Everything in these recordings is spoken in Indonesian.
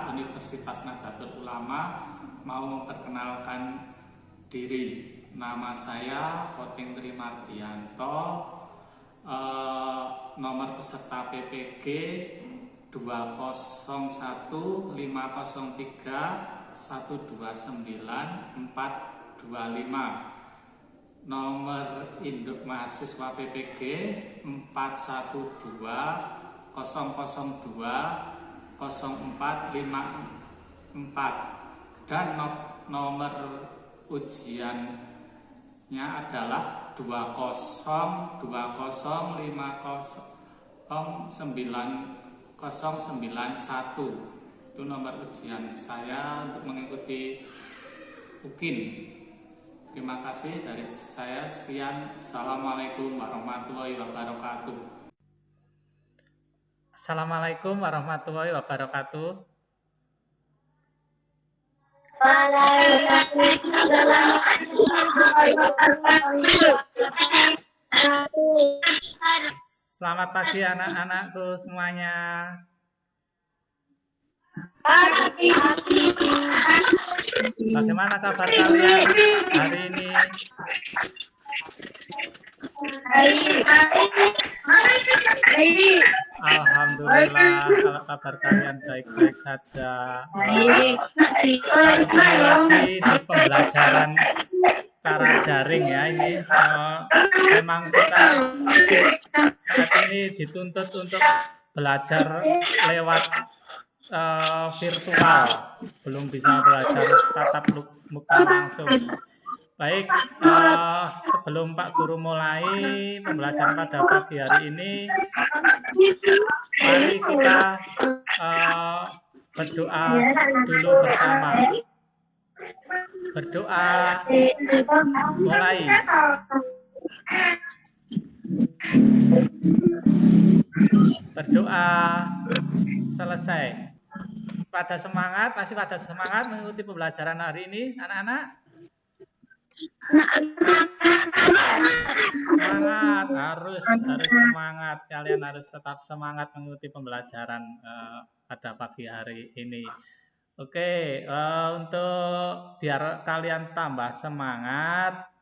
Universitas Nahdlatul Ulama mau memperkenalkan diri. Nama saya Voting Trimardianto, nomor peserta PPG 20153129425. Nomor induk mahasiswa PPG 4120020454 dan nomor ujiannya adalah 2050991. Itu nomor ujian saya untuk mengikuti UKIN. Terima kasih dari saya, sekian. Assalamualaikum warahmatullahi wabarakatuh. Assalamualaikum warahmatullahi wabarakatuh. Selamat pagi anak-anakku semuanya. Bagaimana kabar kalian hari ini? Alhamdulillah, kalau kabar kalian baik-baik saja. Kembali lagi di pembelajaran cara daring ya ini. Memang kita saat ini dituntut untuk belajar lewat virtual, belum bisa belajar tatap muka langsung. Baik, sebelum Pak Guru mulai pembelajaran pada pagi hari ini, mari kita berdoa dulu bersama. Berdoa mulai. Berdoa selesai. Masih pada semangat mengikuti pembelajaran hari ini, anak-anak? Semangat, harus semangat. Kalian harus tetap semangat mengikuti pembelajaran pada pagi hari ini. Oke, untuk biar kalian tambah semangat,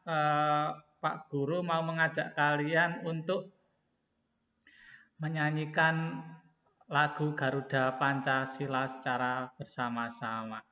Pak Guru mau mengajak kalian untuk menyanyikan lagu Garuda Pancasila secara bersama-sama.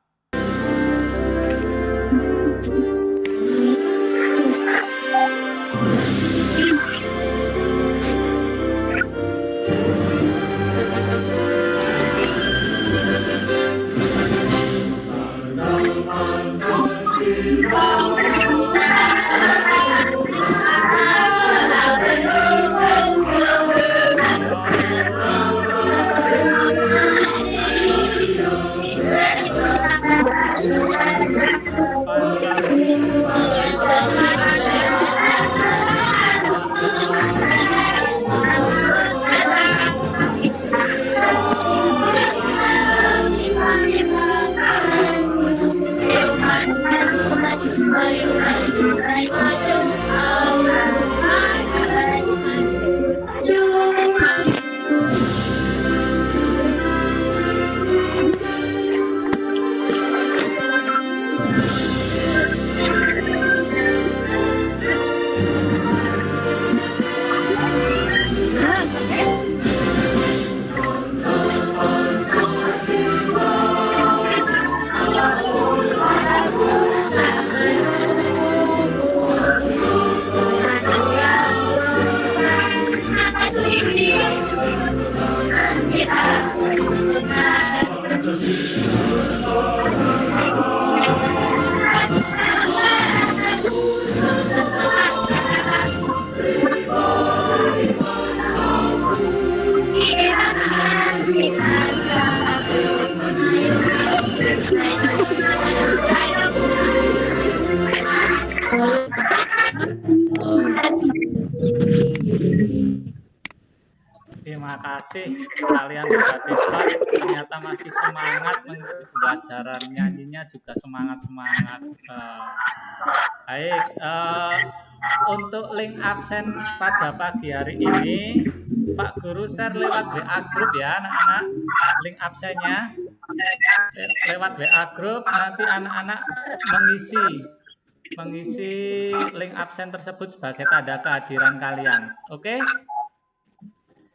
Terima kasih kalian hebat-hebat, ternyata masih semangat mengikuti pembelajaran, nyanyinya juga semangat-semangat. Baik, untuk link absen pada pagi hari ini Pak Guru share lewat WA Group ya anak-anak, link absennya. lewat WA Group nanti anak-anak mengisi link absen tersebut sebagai tanda kehadiran kalian. Oke?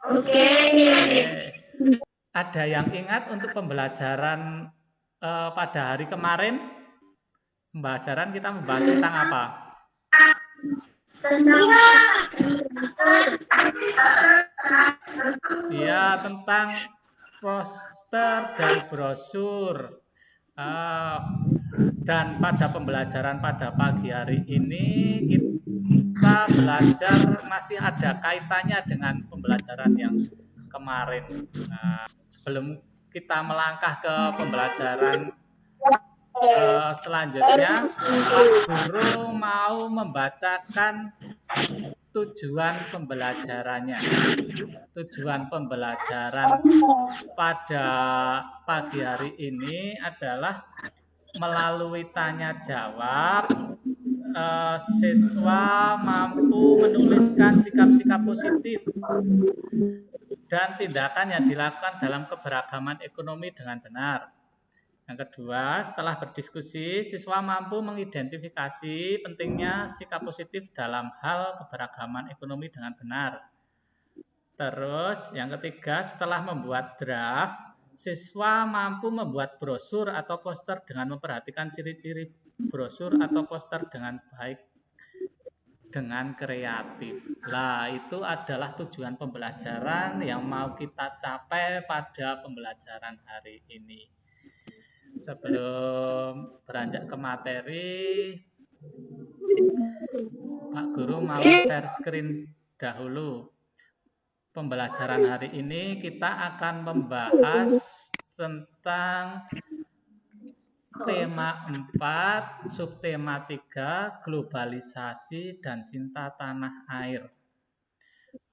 Oke. Ada yang ingat untuk pembelajaran pada hari kemarin? Pembelajaran kita membahas tentang apa? Ya, tentang poster dan brosur. Dan pada pembelajaran pada pagi hari ini kita belajar masih ada kaitannya dengan pembelajaran yang kemarin. Sebelum kita melangkah ke pembelajaran selanjutnya, Pak Guru mau membacakan tujuan pembelajarannya. Tujuan pembelajaran pada pagi hari ini adalah melalui tanya jawab, siswa mampu menuliskan sikap-sikap positif dan tindakan yang dilakukan dalam keberagaman ekonomi dengan benar. Yang kedua, setelah berdiskusi, siswa mampu mengidentifikasi pentingnya sikap positif dalam hal keberagaman ekonomi dengan benar. Terus, yang ketiga, setelah membuat draft, siswa mampu membuat brosur atau poster dengan memperhatikan ciri-ciri brosur atau poster dengan baik, dengan kreatif. Nah, itu adalah tujuan pembelajaran yang mau kita capai pada pembelajaran hari ini. Sebelum beranjak ke materi, Pak Guru mau share screen dahulu. Pembelajaran hari ini kita akan membahas tentang tema 4, subtema 3, globalisasi dan cinta tanah air.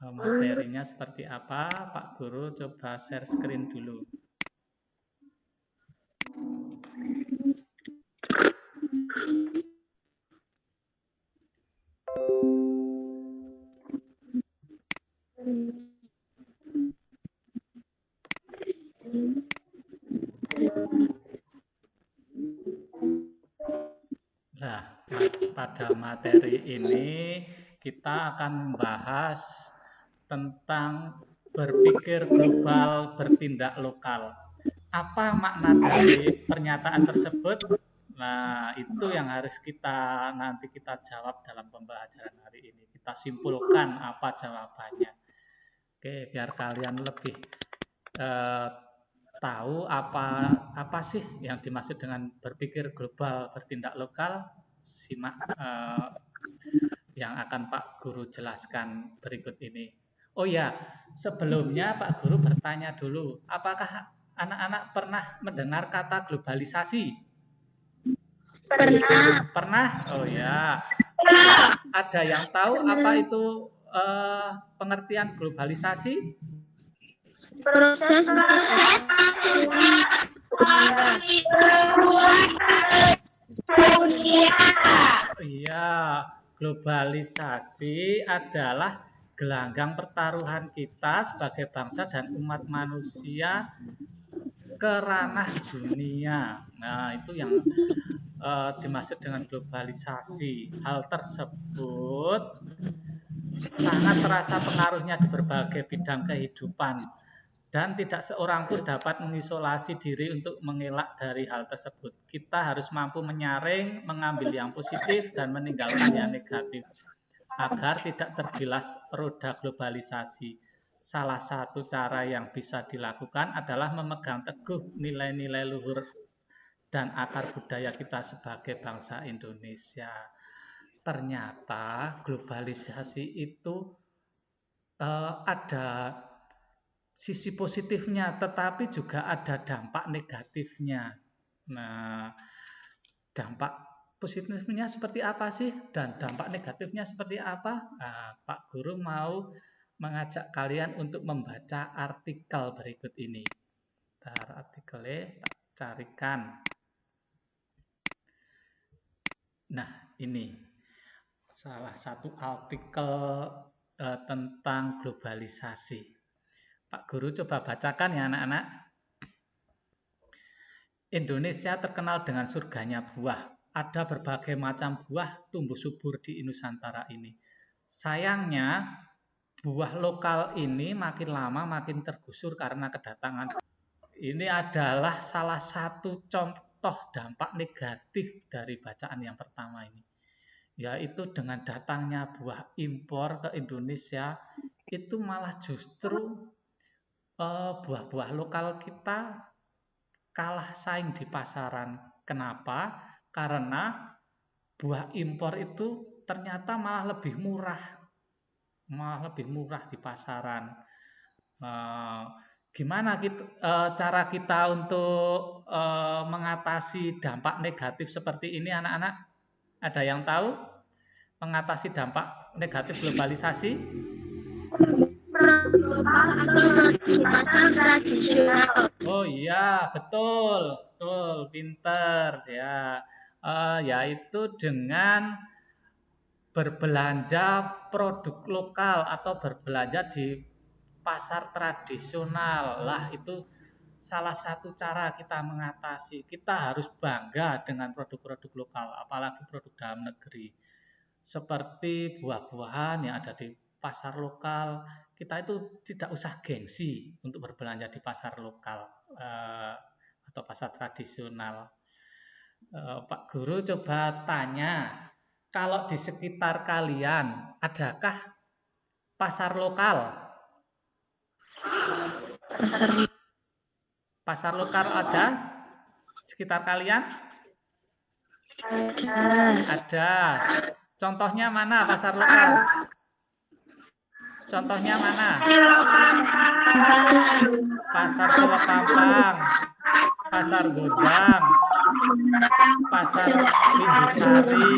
Materinya seperti apa? Pak Guru coba share screen dulu. Nah, pada materi ini kita akan membahas tentang berpikir global, bertindak lokal. Apa makna dari pernyataan tersebut? Nah, itu yang harus nanti kita jawab dalam pembelajaran hari ini. Kita simpulkan apa jawabannya. Oke, biar kalian lebih tahu apa sih yang dimaksud dengan berpikir global, bertindak lokal. Simak yang akan Pak Guru jelaskan berikut ini. Oh ya, sebelumnya Pak Guru bertanya dulu, apakah anak-anak pernah mendengar kata globalisasi? Pernah. Pernah? Oh ya. Ada yang tahu apa itu pengertian globalisasi? Proses Iya, globalisasi adalah gelanggang pertaruhan kita sebagai bangsa dan umat manusia ke ranah dunia. Nah, itu yang dimaksud dengan globalisasi. Hal tersebut sangat terasa pengaruhnya di berbagai bidang kehidupan dan tidak seorang pun dapat mengisolasi diri untuk mengelak dari hal tersebut. Kita harus mampu menyaring, mengambil yang positif dan meninggalkan yang negatif agar tidak tergilas roda globalisasi. Salah satu cara yang bisa dilakukan adalah memegang teguh nilai-nilai luhur dan akar budaya kita sebagai bangsa Indonesia. Ternyata globalisasi itu ada sisi positifnya, tetapi juga ada dampak negatifnya. Nah, dampak positifnya seperti apa sih? Dan dampak negatifnya seperti apa? Nah, Pak Guru mau mengajak kalian untuk membaca artikel berikut ini. Bentar, artikelnya tak carikan. Nah, ini salah satu artikel tentang globalisasi. Pak Guru coba bacakan ya anak-anak. Indonesia terkenal dengan surganya buah. Ada berbagai macam buah tumbuh subur di Nusantara ini. Sayangnya, buah lokal ini makin lama makin tergusur karena kedatangan. Ini adalah salah satu contoh dampak negatif dari bacaan yang pertama ini, yaitu dengan datangnya buah impor ke Indonesia, itu malah justru buah-buah lokal kita kalah saing di pasaran. Kenapa? Karena buah impor itu ternyata malah lebih murah di pasaran. Gimana cara kita untuk mengatasi dampak negatif seperti ini, anak-anak? Ada yang tahu mengatasi dampak negatif globalisasi? Oh iya, betul, pinter ya. Yaitu dengan berbelanja produk lokal atau berbelanja di pasar tradisional. Lah, itu salah satu cara kita mengatasi. Kita harus bangga dengan produk-produk lokal, apalagi produk dalam negeri. Seperti buah-buahan yang ada di pasar lokal, kita itu tidak usah gengsi untuk berbelanja di pasar lokal atau pasar tradisional. Pak Guru coba tanya, kalau di sekitar kalian adakah pasar lokal? Pasar lokal ada di sekitar kalian? Ada. Contohnya mana pasar lokal? Contohnya mana? Pasar Selepampang, Pasar Godang, Pasar Lindusari.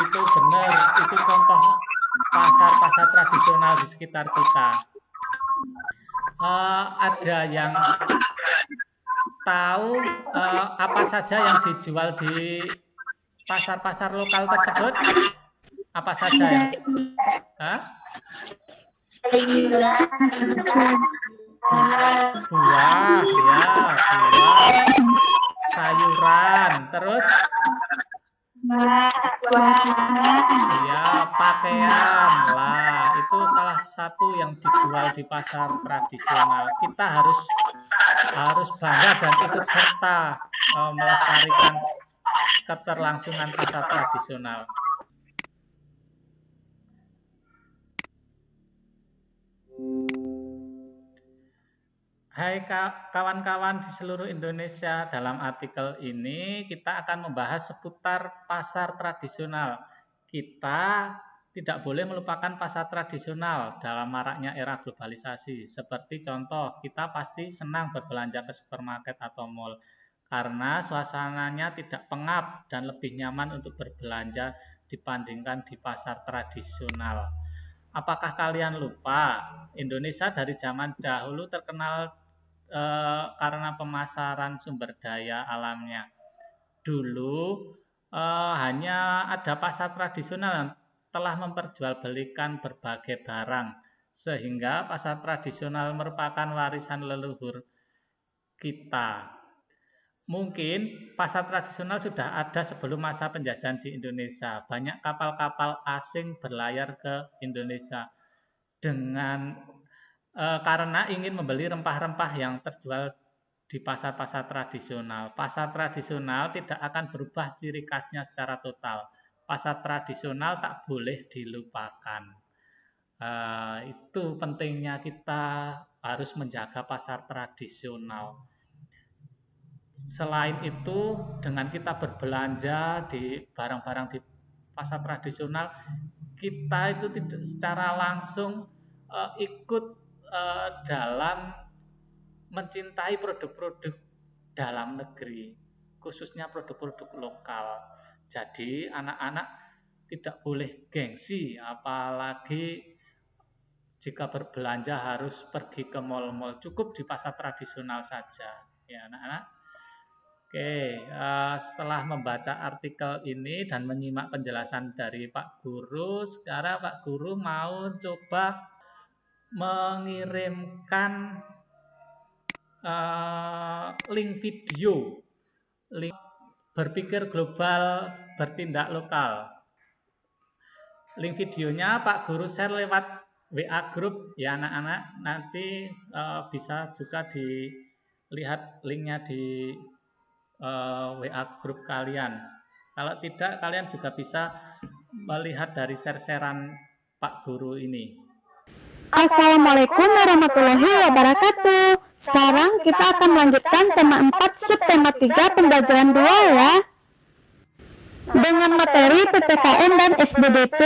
Itu benar. Itu contoh pasar-pasar tradisional di sekitar kita. Ada yang tahu apa saja yang dijual di pasar-pasar lokal tersebut? Apa saja ya? Buah, sayuran, terus pakaian. Lah, itu salah satu yang dijual di pasar tradisional. Kita harus bangga dan ikut serta melestarikan keterlangsungan pasar tradisional. Hai kawan-kawan di seluruh Indonesia, dalam artikel ini kita akan membahas seputar pasar tradisional. Kita tidak boleh melupakan pasar tradisional dalam maraknya era globalisasi. Seperti contoh, kita pasti senang berbelanja ke supermarket atau mall karena suasananya tidak pengap dan lebih nyaman untuk berbelanja dibandingkan di pasar tradisional. Apakah kalian lupa, Indonesia dari zaman dahulu terkenal karena pemasaran sumber daya alamnya. Dulu hanya ada pasar tradisional yang telah memperjualbelikan berbagai barang, sehingga pasar tradisional merupakan warisan leluhur kita. Mungkin pasar tradisional sudah ada sebelum masa penjajahan di Indonesia. Banyak kapal-kapal asing berlayar ke Indonesia karena ingin membeli rempah-rempah yang terjual di pasar-pasar tradisional. Pasar tradisional tidak akan berubah ciri khasnya secara total. Pasar tradisional tak boleh dilupakan. Itu pentingnya kita harus menjaga pasar tradisional. Selain itu, dengan kita berbelanja di barang-barang di pasar tradisional, kita itu tidak secara langsung ikut dalam mencintai produk-produk dalam negeri, khususnya produk-produk lokal. Jadi anak-anak tidak boleh gengsi, apalagi jika berbelanja harus pergi ke mal-mal, cukup di pasar tradisional saja, ya anak-anak. Oke, setelah membaca artikel ini dan menyimak penjelasan dari Pak Guru, sekarang Pak Guru mau coba mengirimkan link video, link berpikir global, bertindak lokal. Link videonya Pak Guru share lewat WA Group ya anak-anak. Nanti bisa juga dilihat linknya di WA Group kalian. Kalau tidak, kalian juga bisa melihat dari share-sharean Pak Guru ini. Assalamualaikum warahmatullahi wabarakatuh. Sekarang kita akan melanjutkan tema 4 subtema 3 pembelajaran 2 ya. Dengan materi PPKN dan SBDP.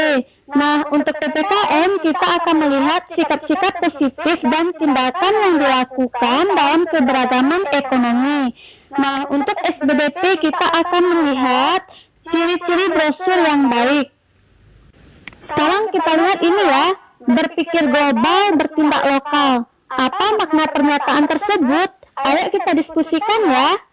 Nah, untuk PPKN kita akan melihat sikap-sikap positif dan tindakan yang dilakukan dalam keberagaman ekonomi. Nah, untuk SBDP kita akan melihat ciri-ciri brosur yang baik. Sekarang kita lihat ini ya, berpikir global, bertindak lokal. Apa makna pernyataan tersebut? Ayo kita diskusikan ya.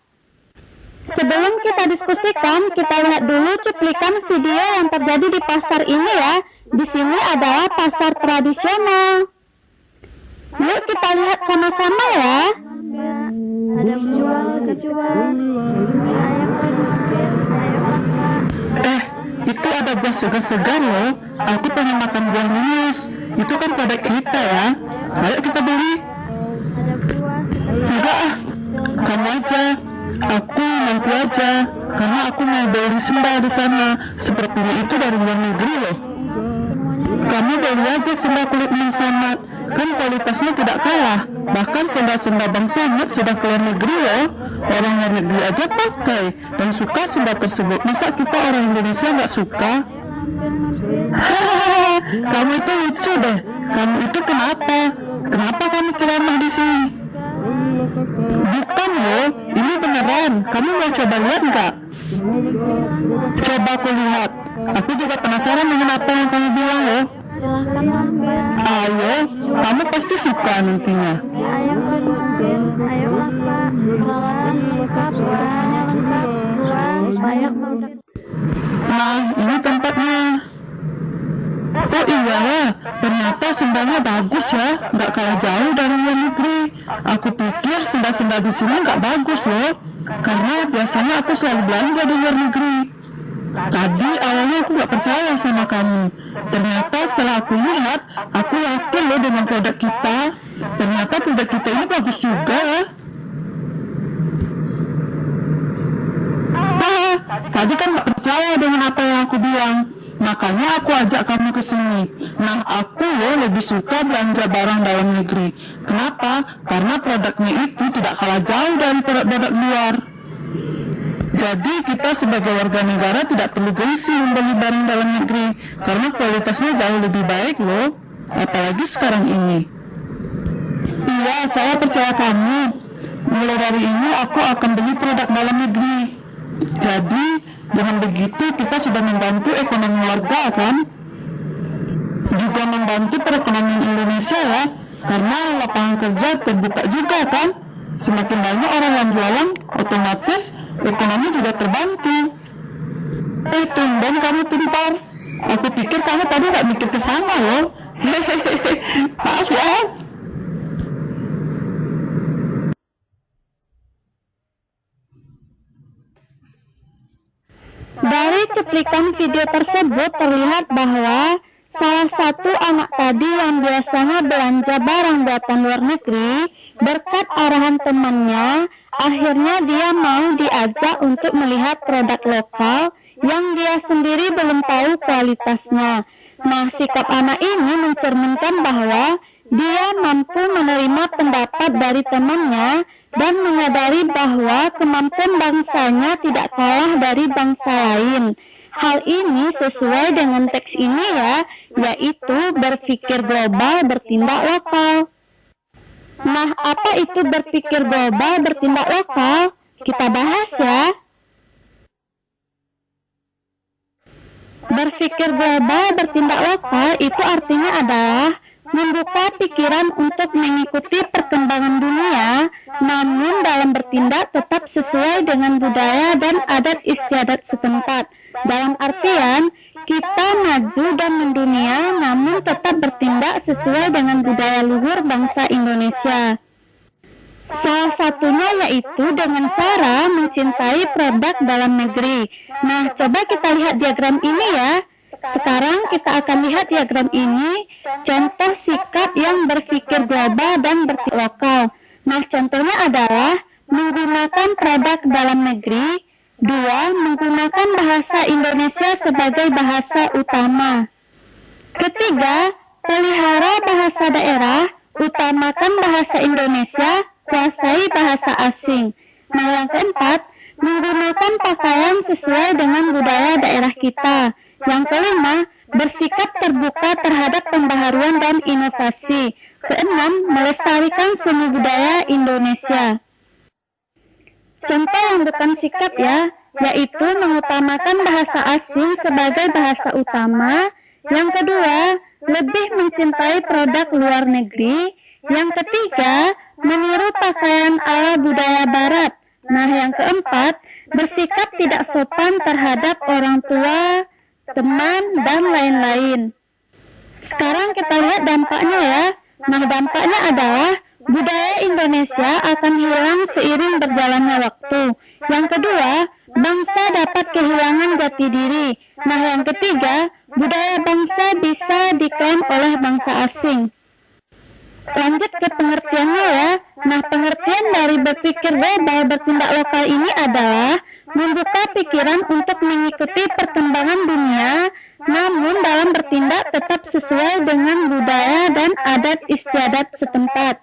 Sebelum kita diskusikan, kita lihat dulu cuplikan video yang terjadi di pasar ini ya. Di sini adalah pasar tradisional. Yuk kita lihat sama-sama ya. Ada jual sekecual, itu ada buah segar-segar loh. Aku pengen makan buah manis. Itu kan produk kita ya. Ayo kita beli. Enggak ah, kamu aja. Aku nanti aja, karena aku mau beli sendal di sana. Sepertinya itu dari luar negeri loh. Kamu beli aja sendal kulit Bang Samad, kan kualitasnya tidak kalah. Bahkan sendal-sendal Bang Samad sudah ke luar negeri loh. Orang luar negeri aja pakai dan suka sendal tersebut. Masa kita orang Indonesia nggak suka? Hahaha, kamu itu lucu deh. Kamu itu kenapa? Kenapa kamu ceramah di sini? Bukan loh, ini beneran. Kamu mau coba lihat nggak? Coba aku lihat. Aku juga penasaran dengan apa yang kamu bilang loh. Ayo, kamu pasti suka nantinya. Nah, ini tempatnya. Oh iya ya, ternyata sendalnya bagus ya, nggak kalah jauh dari luar negeri. Aku pikir sendal-sendal di sini nggak bagus loh, karena biasanya aku selalu belanja di luar negeri. Tadi awalnya aku nggak percaya sama kamu. Ternyata setelah aku lihat, aku yakin loh dengan produk kita. Ternyata produk kita ini bagus juga ya. Tadi kan nggak percaya dengan apa yang aku bilang. Makanya aku ajak kamu ke sini. Nah, aku loh lebih suka belanja barang dalam negeri. Kenapa? Karena produknya itu tidak kalah jauh dari produk-produk luar. Jadi kita sebagai warga negara tidak perlu gengsi membeli barang dalam negeri, karena kualitasnya jauh lebih baik loh. Apalagi sekarang ini. Iya, saya percaya kamu. Mulai dari ini aku akan beli produk dalam negeri. Jadi dengan begitu kita sudah membantu ekonomi warga kan? Juga membantu perekonomian Indonesia ya, karena lapangan kerja terbuka juga kan? Semakin banyak orang yang jualan, otomatis ekonomi juga terbantu. Tumben kamu pintar. Aku pikir kamu tadi gak mikir ke sana loh. Hehehe, maaf ya. Dari cuplikan video tersebut terlihat bahwa salah satu anak tadi yang biasanya belanja barang buatan luar negeri, berkat arahan temannya, akhirnya dia mau diajak untuk melihat produk lokal yang dia sendiri belum tahu kualitasnya. Nah, sikap anak ini mencerminkan bahwa dia mampu menerima pendapat dari temannya dan menyadari bahwa kemampuan bangsanya tidak kalah dari bangsa lain. Hal ini sesuai dengan teks ini ya, yaitu berpikir global, bertindak lokal. Nah, apa itu berpikir global, bertindak lokal? Kita bahas ya. Berpikir global, bertindak lokal itu artinya adalah membuka pikiran untuk mengikuti perkembangan dunia, namun dalam bertindak tetap sesuai dengan budaya dan adat istiadat setempat. Dalam artian, kita maju dan mendunia, namun tetap bertindak sesuai dengan budaya luhur bangsa Indonesia. Salah satunya yaitu dengan cara mencintai produk dalam negeri. Nah, coba kita lihat diagram ini ya. Sekarang kita akan lihat diagram ini, contoh sikap yang berpikir global dan berpikir lokal. Nah, contohnya adalah menggunakan produk dalam negeri. 2. Menggunakan bahasa Indonesia sebagai bahasa utama. Ketiga, pelihara bahasa daerah, utamakan bahasa Indonesia, kuasai bahasa asing. Nah, yang keempat, menggunakan pakaian sesuai dengan budaya daerah kita. Yang kelima, bersikap terbuka terhadap pembaharuan dan inovasi. Keenam, melestarikan seni budaya Indonesia. Contoh yang bukan sikap ya, yaitu mengutamakan bahasa asing sebagai bahasa utama. Yang kedua, lebih mencintai produk luar negeri. Yang ketiga, meniru pakaian ala budaya barat. Nah, yang keempat, bersikap tidak sopan terhadap orang tua, teman, dan lain-lain. Sekarang kita lihat dampaknya ya. Nah, dampaknya adalah budaya Indonesia akan hilang seiring berjalannya waktu. Yang kedua, bangsa dapat kehilangan jati diri. Nah, yang ketiga, budaya bangsa bisa diklaim oleh bangsa asing. Lanjut ke pengertiannya ya. Nah, pengertian dari berpikir global bertindak lokal ini adalah membuka pikiran untuk mengikuti perkembangan dunia, namun dalam bertindak tetap sesuai dengan budaya dan adat istiadat setempat.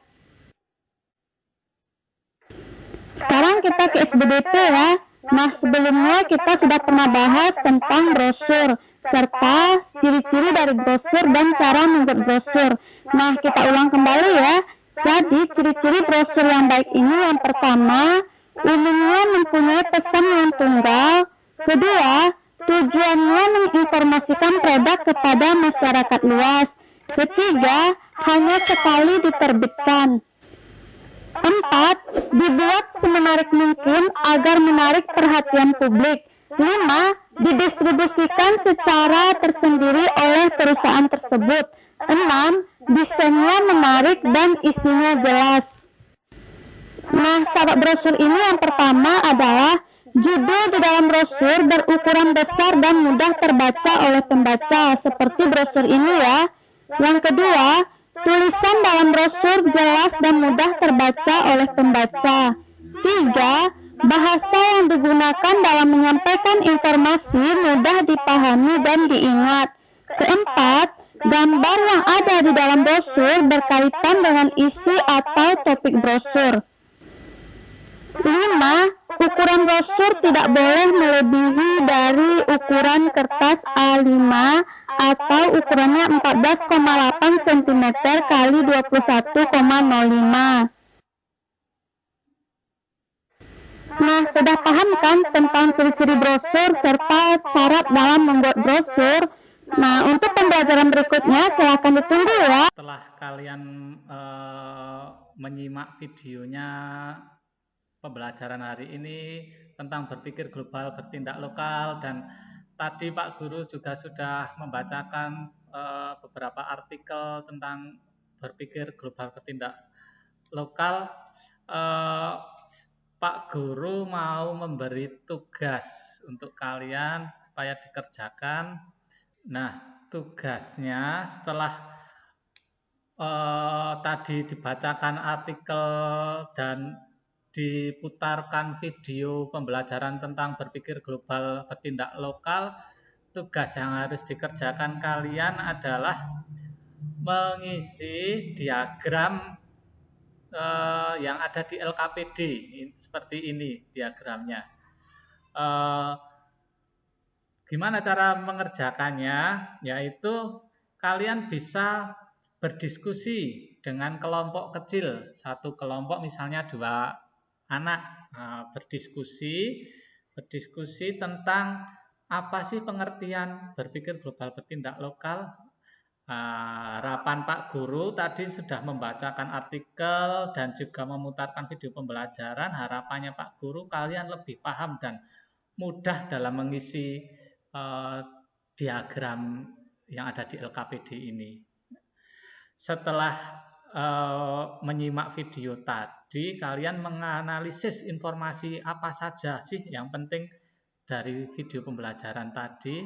Sekarang kita ke SBDP ya. Nah, sebelumnya kita sudah pernah bahas tentang brosur, serta ciri-ciri dari brosur dan cara membuat brosur. Nah, kita ulang kembali ya. Jadi, ciri-ciri brosur yang baik ini yang pertama, umumnya mempunyai pesan yang tunggal. Kedua, tujuannya menginformasikan produk kepada masyarakat luas. Ketiga, hanya sekali diterbitkan. 4. Dibuat semenarik mungkin agar menarik perhatian publik. 5. Didistribusikan secara tersendiri oleh perusahaan tersebut. 6. Desainnya menarik dan isinya jelas. Nah, sahabat brosur ini yang pertama adalah judul di dalam brosur berukuran besar dan mudah terbaca oleh pembaca, seperti brosur ini ya. Yang kedua, tulisan dalam brosur jelas dan mudah terbaca oleh pembaca. 3. Bahasa yang digunakan dalam menyampaikan informasi mudah dipahami dan diingat. Keempat, gambar yang ada di dalam brosur berkaitan dengan isi atau topik brosur. 5. Ukuran brosur tidak boleh melebihi dari ukuran kertas A5 atau ukurannya 14,8 cm kali 21,05. Nah, sudah paham kan tentang ciri-ciri brosur serta syarat dalam membuat brosur? Nah, untuk pembelajaran berikutnya silakan ditunggu ya. Setelah kalian menyimak videonya pembelajaran hari ini tentang berpikir global, bertindak lokal, dan tadi Pak Guru juga sudah membacakan beberapa artikel tentang berpikir global, bertindak lokal. Pak Guru mau memberi tugas untuk kalian supaya dikerjakan. Nah, tugasnya setelah tadi dibacakan artikel dan diputarkan video pembelajaran tentang berpikir global, bertindak lokal, tugas yang harus dikerjakan kalian adalah mengisi diagram yang ada di LKPD. Seperti ini diagramnya. Gimana cara mengerjakannya? Yaitu kalian bisa berdiskusi dengan kelompok kecil. Satu kelompok misalnya 2 anak, berdiskusi tentang apa sih pengertian berpikir global, bertindak lokal. Harapan Pak Guru tadi sudah membacakan artikel dan juga memutarkan video pembelajaran. Harapannya Pak Guru kalian lebih paham dan mudah dalam mengisi diagram yang ada di LKPD ini. Setelah menyimak video tadi, kalian menganalisis informasi apa saja sih yang penting dari video pembelajaran tadi.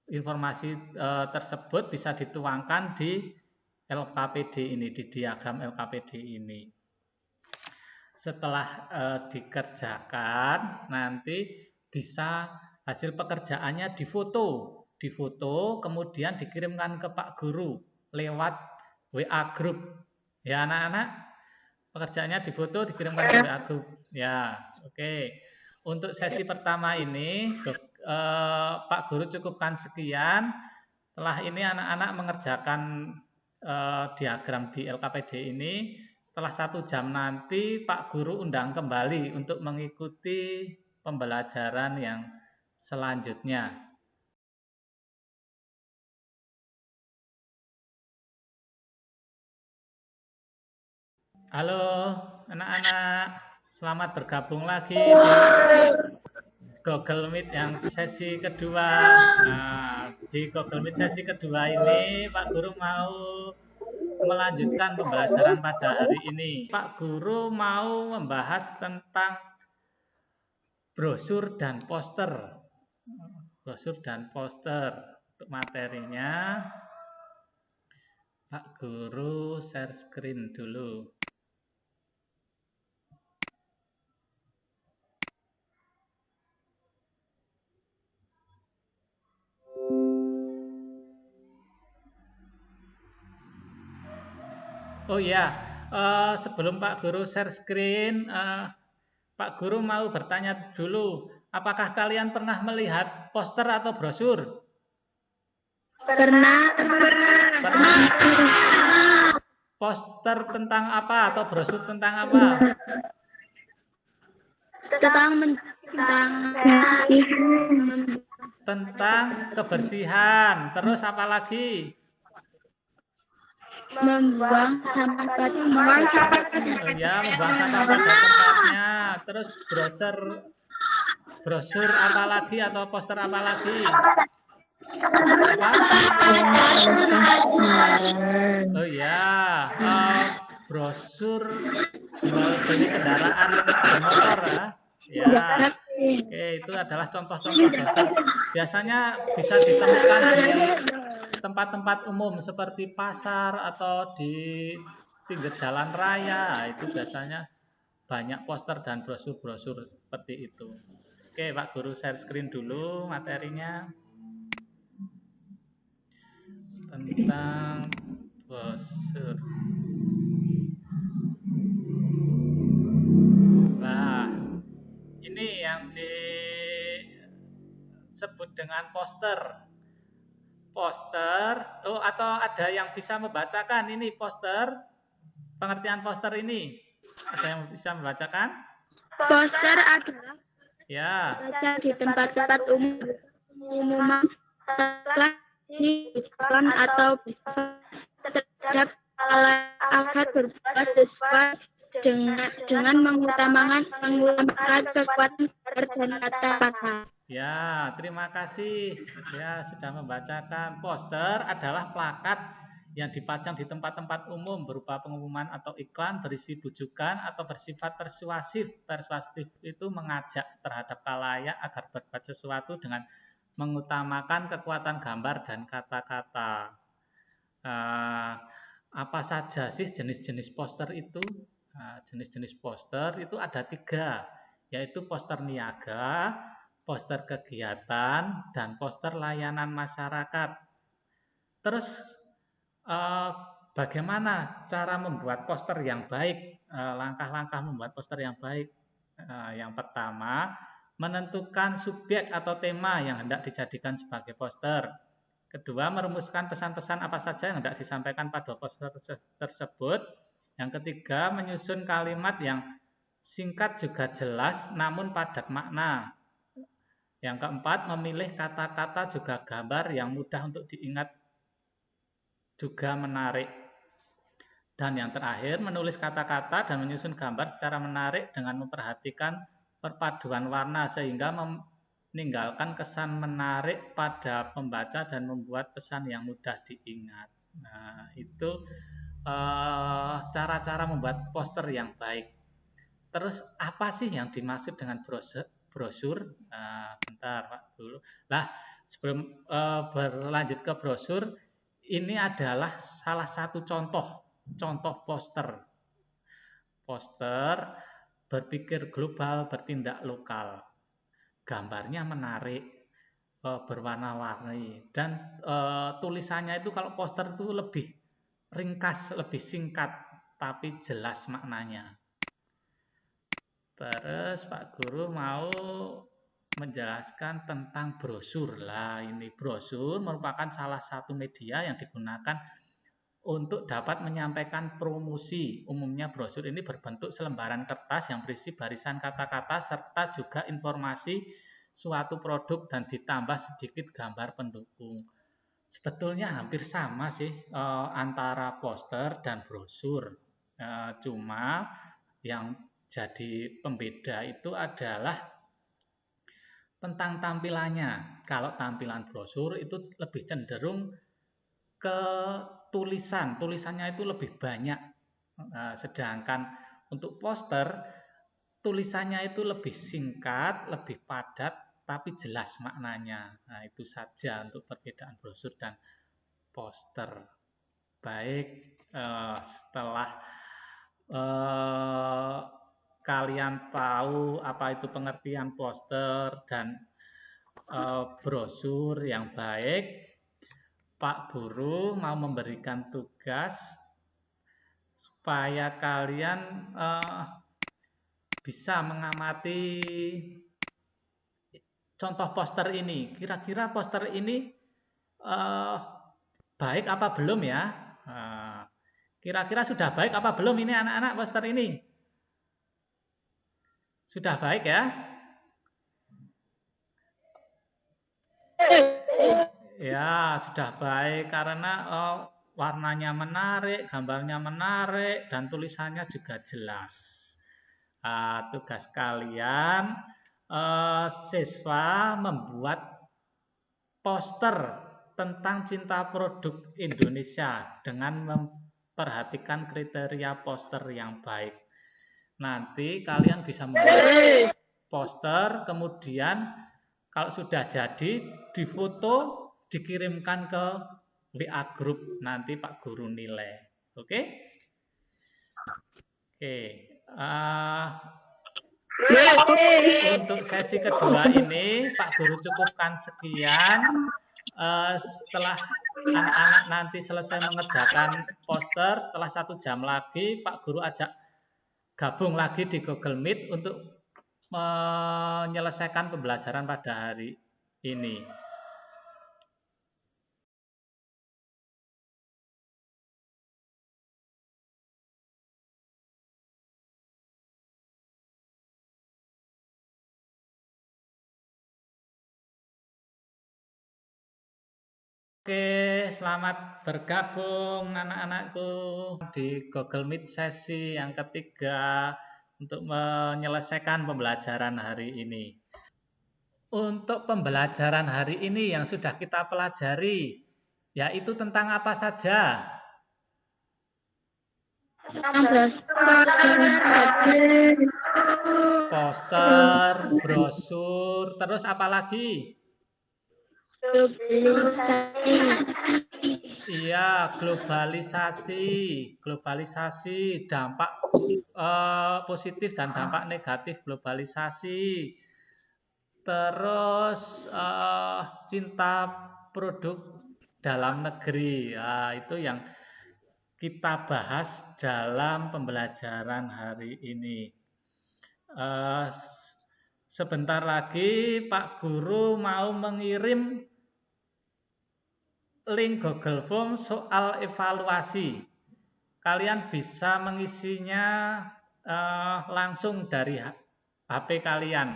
Informasi tersebut bisa dituangkan di LKPD ini, di diagram LKPD ini. Setelah dikerjakan, nanti bisa hasil pekerjaannya difoto, kemudian dikirimkan ke Pak Guru lewat WA Group. Ya anak-anak, pekerjaannya difoto, dikirimkan ke WA Group. Ya, oke. Untuk sesi pertama ini, Pak Guru cukupkan sekian. Setelah ini anak-anak mengerjakan diagram di LKPD ini. Setelah 1 jam nanti Pak Guru undang kembali untuk mengikuti pembelajaran yang selanjutnya. Halo anak-anak, selamat bergabung lagi di Google Meet yang sesi kedua. Nah, di Google Meet sesi kedua ini Pak Guru mau melanjutkan pembelajaran pada hari ini. Pak Guru mau membahas tentang brosur dan poster. Brosur dan poster. Untuk materinya, Pak Guru share screen dulu. Oh ya, sebelum Pak Guru share screen, Pak Guru mau bertanya dulu, apakah kalian pernah melihat poster atau brosur? Pernah. Poster tentang apa atau brosur tentang apa? Tentang kebersihan. Terus apa lagi? Membuang sampah pada Ya, membuang sampah pada tempatnya. Terus brosur apa lagi atau poster apa lagi? Apa? Oh ya, brosur jual beli kendaraan bermotor ya. Ya, oke, itu adalah contoh-contoh brosur. Biasanya bisa ditemukan di tempat-tempat umum seperti pasar atau di pinggir jalan raya. Itu biasanya banyak poster dan brosur-brosur seperti itu. Oke, Pak Guru share screen dulu materinya tentang brosur. Nah, ini yang disebut dengan poster. Atau ada yang bisa membacakan ini poster? Pengertian poster ini? Ada yang bisa membacakan? Poster adalah Ya. di tempat-tempat umum telah diusahakan atau terhadap agar berbuat sesuai dengan mengutamakan kekuatan dan kata-kata. Ya, terima kasih. Ya, sudah membacakan. Poster adalah plakat yang dipajang di tempat-tempat umum berupa pengumuman atau iklan berisi bujukan atau bersifat persuasif. Persuasif itu mengajak terhadap khalayak agar berbuat sesuatu dengan mengutamakan kekuatan gambar dan kata-kata. Apa saja sih jenis-jenis poster itu? Jenis-jenis poster itu ada 3, yaitu poster niaga, poster kegiatan, dan poster layanan masyarakat. Terus bagaimana cara membuat poster yang baik? Langkah-langkah membuat poster yang baik. Yang pertama, menentukan subjek atau tema yang hendak dijadikan sebagai poster. Kedua, merumuskan pesan-pesan apa saja yang hendak disampaikan pada poster tersebut. Yang ketiga, menyusun kalimat yang singkat juga jelas namun padat makna. Yang keempat, memilih kata-kata juga gambar yang mudah untuk diingat juga menarik. Dan yang terakhir, menulis kata-kata dan menyusun gambar secara menarik dengan memperhatikan perpaduan warna sehingga meninggalkan kesan menarik pada pembaca dan membuat pesan yang mudah diingat. Nah, itu cara-cara membuat poster yang baik. Terus apa sih yang dimaksud dengan brosur? Bentar Pak Guru. Lah, sebelum berlanjut ke brosur, ini adalah salah satu contoh poster. Poster berpikir global, bertindak lokal. Gambarnya menarik, berwarna-warni, dan tulisannya itu kalau poster itu lebih ringkas, lebih singkat, tapi jelas maknanya. Terus Pak Guru mau menjelaskan tentang brosur. Lah, ini brosur merupakan salah satu media yang digunakan untuk dapat menyampaikan promosi. Umumnya brosur ini berbentuk selembaran kertas yang berisi barisan kata-kata serta juga informasi suatu produk dan ditambah sedikit gambar pendukung. Sebetulnya hampir sama sih antara poster dan brosur. Cuma yang jadi pembeda itu adalah tentang tampilannya. Kalau tampilan brosur itu lebih cenderung ke tulisannya itu lebih banyak. Sedangkan untuk poster tulisannya itu lebih singkat, lebih padat, tapi jelas maknanya. Nah, itu saja untuk perbedaan brosur dan poster. Baik, setelah kalian tahu apa itu pengertian poster dan brosur yang baik, Pak Guru mau memberikan tugas supaya kalian bisa mengamati contoh poster ini. Kira-kira poster ini baik apa belum ya? Kira-kira sudah baik apa belum ini anak-anak poster ini? Sudah baik ya? Ya, sudah baik karena warnanya menarik, gambarnya menarik, dan tulisannya juga jelas. Tugas kalian, siswa membuat poster tentang cinta produk Indonesia dengan memperhatikan kriteria poster yang baik. Nanti kalian bisa membuat poster, kemudian kalau sudah jadi, difoto, dikirimkan ke WA Group. Nanti Pak Guru nilai. Oke? Oke. Untuk sesi kedua ini, Pak Guru cukupkan sekian. Setelah anak-anak nanti selesai mengerjakan poster, setelah 1 jam lagi, Pak Guru ajak gabung lagi di Google Meet untuk menyelesaikan pembelajaran pada hari ini. Oke, selamat bergabung anak-anakku di Google Meet sesi yang ketiga untuk menyelesaikan pembelajaran hari ini. Untuk pembelajaran hari ini yang sudah kita pelajari, yaitu tentang apa saja? Poster, brosur, terus apa lagi? Iya, globalisasi, dampak positif dan dampak negatif globalisasi. Terus cinta produk dalam negeri. Itu yang kita bahas dalam pembelajaran hari ini. Sebentar lagi Pak Guru mau mengirim link Google Form soal evaluasi. Kalian bisa mengisinya langsung dari HP kalian.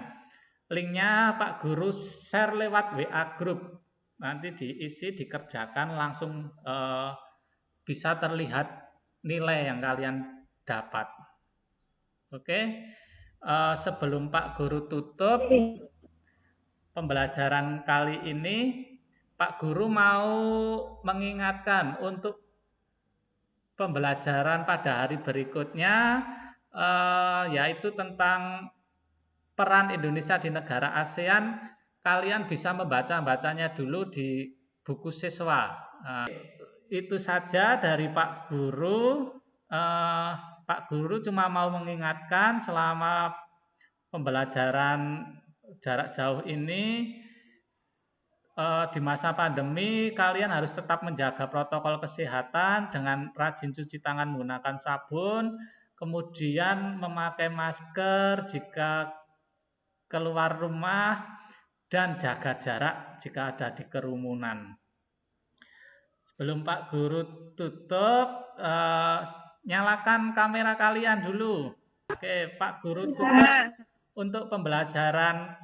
Linknya Pak Guru share lewat WA Group. Nanti diisi, dikerjakan, langsung bisa terlihat nilai yang kalian dapat. Oke, sebelum Pak Guru tutup pembelajaran kali ini, Pak Guru mau mengingatkan untuk pembelajaran pada hari berikutnya, yaitu tentang peran Indonesia di negara ASEAN. Kalian bisa membaca-bacanya dulu di buku siswa. Itu saja dari Pak Guru. Pak Guru cuma mau mengingatkan selama pembelajaran jarak jauh ini, di masa pandemi kalian harus tetap menjaga protokol kesehatan dengan rajin cuci tangan menggunakan sabun, kemudian memakai masker jika keluar rumah, dan jaga jarak jika ada di kerumunan. Sebelum Pak Guru tutup, nyalakan kamera kalian dulu. Oke, Pak Guru tutup untuk pembelajaran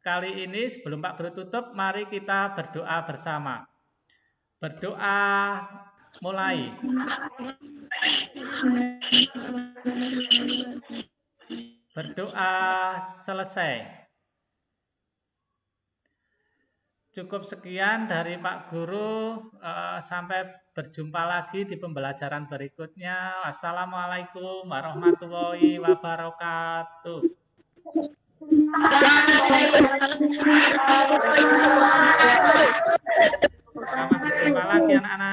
kali ini. Sebelum Pak Guru tutup, mari kita berdoa bersama. Berdoa mulai. Berdoa selesai. Cukup sekian dari Pak Guru. Sampai berjumpa lagi di pembelajaran berikutnya. Wassalamualaikum warahmatullahi wabarakatuh. Sampai berjumpa lagi anak-anak.